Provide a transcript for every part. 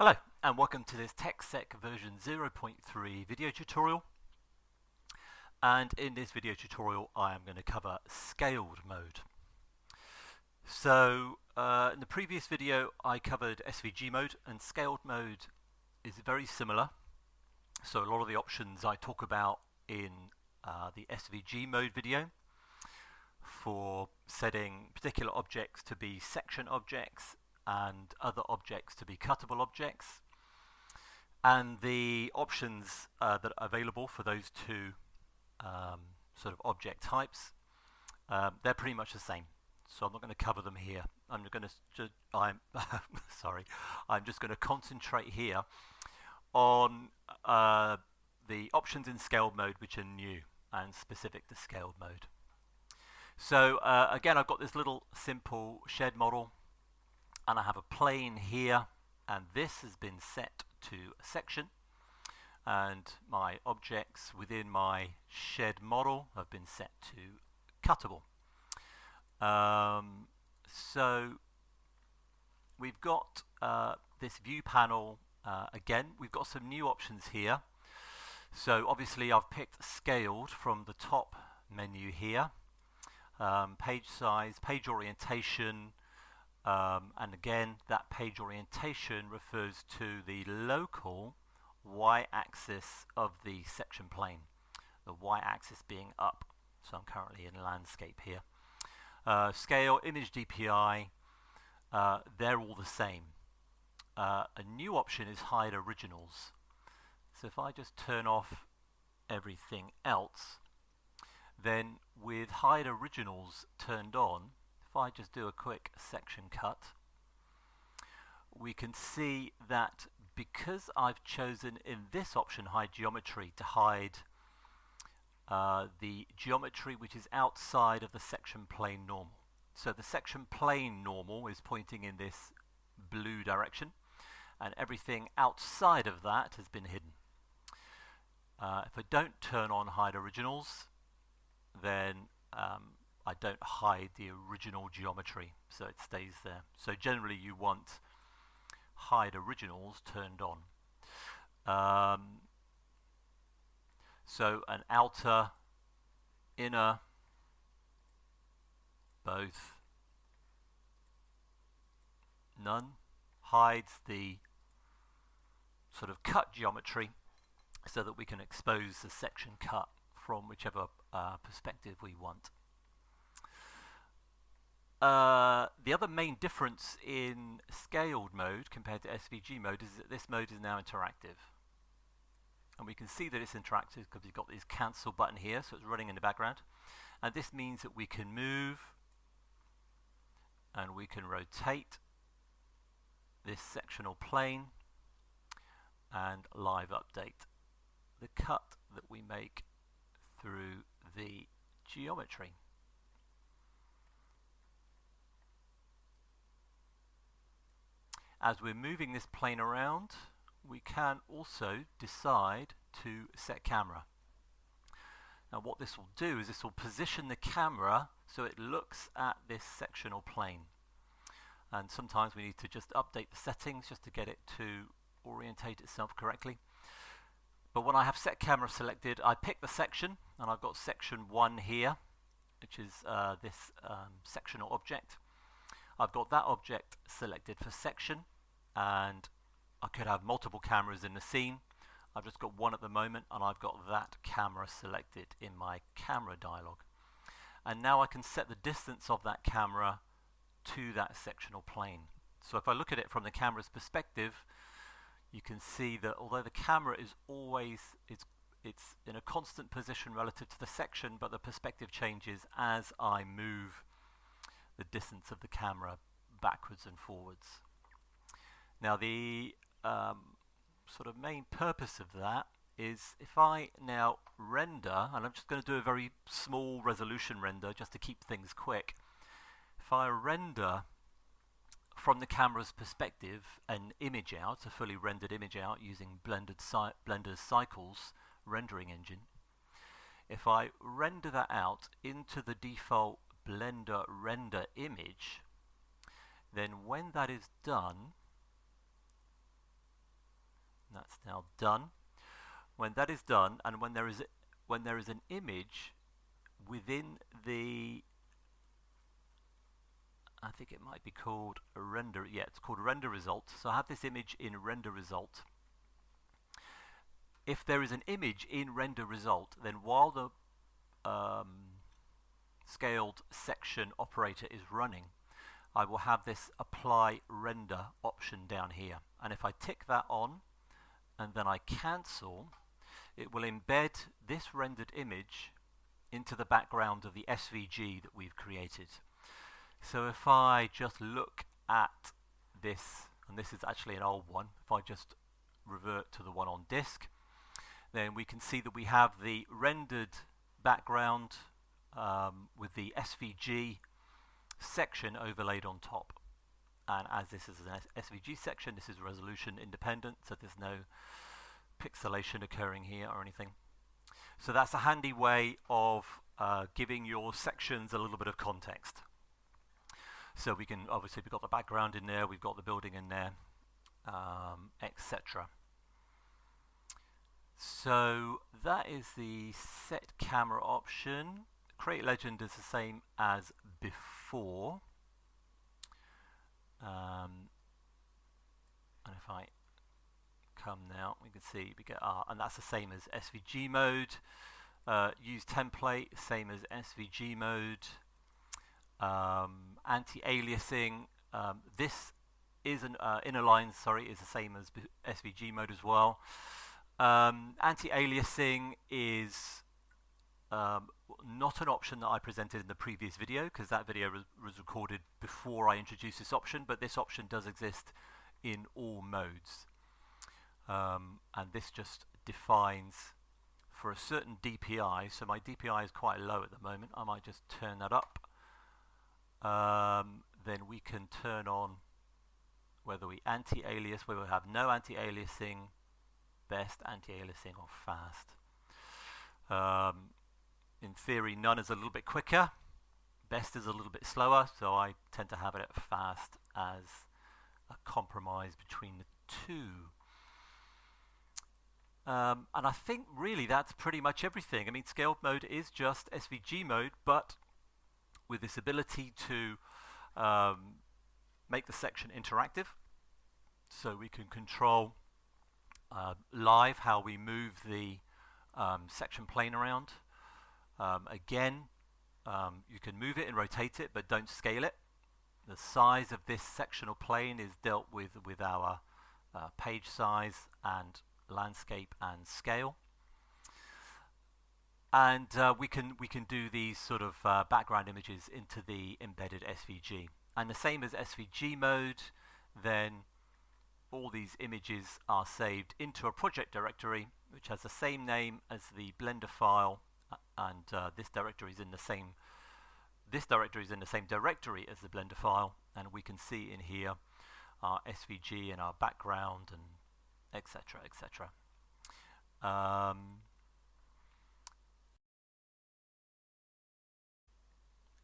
Hello and welcome to this TechSec version 0.3 video tutorial, and in this video tutorial I am going to cover scaled mode. So in the previous video I covered SVG mode, and scaled mode is very similar. So a lot of the options I talk about in the SVG mode video for setting particular objects to be section objects and other objects to be cuttable objects, and the options that are available for those two sort of object types, they're pretty much the same. So I'm not going to cover them here. I'm just going to concentrate here on the options in scaled mode which are new and specific to scaled mode. So again, I've got this little simple shed model, and I have a plane here, and this has been set to a section, and my objects within my shed model have been set to cuttable. So we've got this view panel. Again, we've got some new options here. So obviously I've picked scaled from the top menu here. Page size, page orientation, and again that page orientation refers to the local y-axis of the section plane, the y-axis being up. So I'm currently in landscape here. Scale, image DPI, they're all the same. A new option is hide originals. So if I just turn off everything else, then with hide originals turned on, if I just do a quick section cut, we can see that because I've chosen in this option hide geometry to hide the geometry which is outside of the section plane normal. So the section plane normal is pointing in this blue direction, and everything outside of that has been hidden. If I don't turn on hide originals, then I don't hide the original geometry, so it stays there. So generally you want hide originals turned on. So an outer, inner, both, none, hides the sort of cut geometry so that we can expose the section cut from whichever perspective we want. The other main difference in scaled mode compared to SVG mode is that this mode is now interactive. And we can see that it's interactive because we've got this cancel button here, so it's running in the background. And this means that we can move and we can rotate this sectional plane and live update the cut that we make through the geometry. As we're moving this plane around, we can also decide to set camera. Now what this will do is this will position the camera so it looks at this sectional plane. And sometimes we need to just update the settings just to get it to orientate itself correctly. But when I have set camera selected, I pick the section, and I've got section 1 here, which is this sectional object. I've got that object selected for section, and I could have multiple cameras in the scene. I've just got one at the moment, and I've got that camera selected in my camera dialog. And now I can set the distance of that camera to that sectional plane. So if I look at it from the camera's perspective, you can see that although the camera is always, it's in a constant position relative to the section, but the perspective changes as I move the distance of the camera backwards and forwards. Now the sort of main purpose of that is if I now render, and I'm just going to do a very small resolution render just to keep things quick. If I render from the camera's perspective an image out, a fully rendered image out using Blender's Cycles rendering engine, if I render that out into the default Blender render image, then when that is done, That's now done. When that is done, and when there is an image within the, I think it might be called a render, yeah, it's called render result. So I have this image in render result. If there is an image in render result, then while the scaled section operator is running, I will have this apply render option down here. And if I tick that on and then I cancel, it will embed this rendered image into the background of the SVG that we've created. So if I just look at this, and this is actually an old one, if I just revert to the one on disk, then we can see that we have the rendered background with the SVG section overlaid on top. And as this is an SVG section, this is resolution independent, so there's no pixelation occurring here or anything. So that's a handy way of giving your sections a little bit of context. So we can, obviously we've got the background in there, we've got the building in there, etc. So that is the set camera option. Create legend is the same as before. And if I come now, we can see we get and that's the same as SVG mode. Use template, same as SVG mode. Anti-aliasing, this is an inner line, sorry, is the same as SVG mode as well. Anti-aliasing is not an option that I presented in the previous video, because that video was recorded before I introduced this option, but this option does exist in all modes. And this just defines for a certain DPI, so my DPI is quite low at the moment, I might just turn that up. Then we can turn on whether we anti-alias, whether we have no anti-aliasing, best, anti-aliasing, or fast. In theory, none is a little bit quicker, best is a little bit slower, so I tend to have it at fast as a compromise between the two. And I think really that's pretty much everything. I mean, scaled mode is just SVG mode, but with this ability to make the section interactive, so we can control live how we move the section plane around. Again, you can move it and rotate it, but don't scale it. The size of this sectional plane is dealt with our page size and landscape and scale. And we can do these sort of background images into the embedded SVG. And the same as SVG mode, then all these images are saved into a project directory, which has the same name as the Blender file, and this directory is in the same directory as the Blender file, and we can see in here our SVG and our background and etc. etc.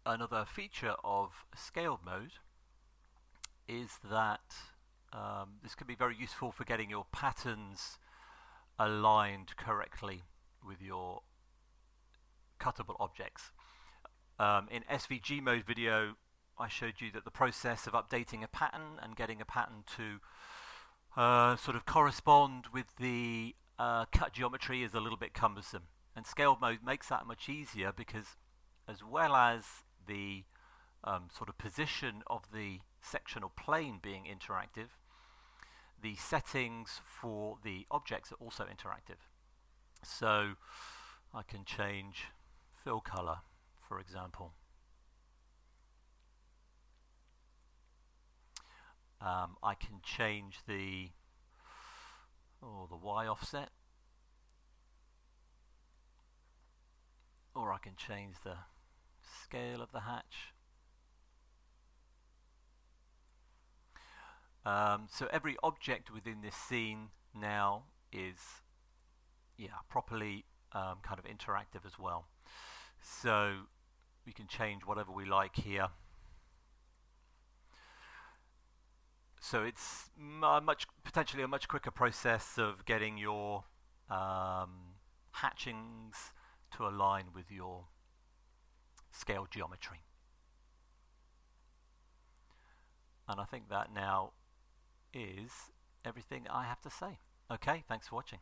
Another feature of scaled mode is that this can be very useful for getting your patterns aligned correctly with your cuttable objects. In SVG mode video, I showed you that the process of updating a pattern and getting a pattern to sort of correspond with the cut geometry is a little bit cumbersome. And scaled mode makes that much easier, because as well as the sort of position of the sectional plane being interactive, the settings for the objects are also interactive. So I can change fill color, for example. I can change the Y offset, or I can change the scale of the hatch. So every object within this scene now is properly kind of interactive as well. So we can change whatever we like here. So it's potentially a much quicker process of getting your hatchings to align with your scale geometry. And I think that now is everything I have to say. Okay, thanks for watching.